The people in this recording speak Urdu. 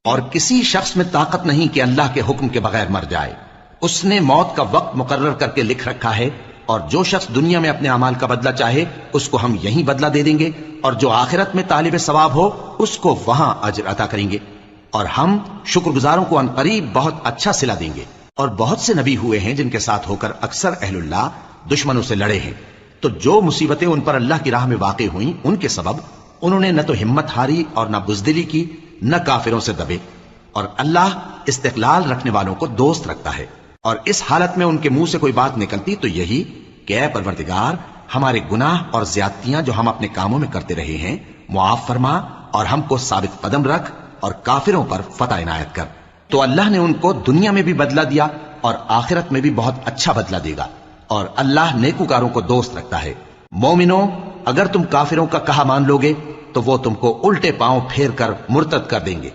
اور کسی شخص میں طاقت نہیں کہ اللہ کے حکم کے بغیر مر جائے. اس نے موت کا وقت مقرر کر کے لکھ رکھا ہے، اور جو شخص دنیا میں اپنے اعمال کا بدلہ چاہے اس کو ہم یہیں بدلہ دے دیں گے، اور جو آخرت میں طالب ثواب ہو اس کو وہاں اجر عطا کریں گے، اور ہم شکر گزاروں کو عنقریب بہت اچھا صلہ دیں گے. اور بہت سے نبی ہوئے ہیں جن کے ساتھ ہو کر اکثر اہل اللہ دشمنوں سے لڑے ہیں، تو جو مصیبتیں ان پر اللہ کی راہ میں واقع ہوئیں ان کے سبب انہوں نے نہ تو ہمت ہاری اور نہ بزدلی کی، نہ کافروں سے دبے. اور اللہ استقلال رکھنے والوں کو دوست رکھتا ہے. اور اس حالت میں ان کے منہ سے کوئی بات نکلتی تو یہی کہ اے پروردگار، ہمارے گناہ اور زیادتیاں جو ہم اپنے کاموں میں کرتے رہے ہیں معاف فرما، اور ہم کو ثابت قدم رکھ اور کافروں پر فتح عنایت کر. تو اللہ نے ان کو دنیا میں بھی بدلہ دیا اور آخرت میں بھی بہت اچھا بدلہ دے گا، اور اللہ نیکوکاروں کو دوست رکھتا ہے. مومنوں، اگر تم کافروں کا کہا مان لوگے تو وہ تم کو الٹے پاؤں پھیر کر مرتد کر دیں گے.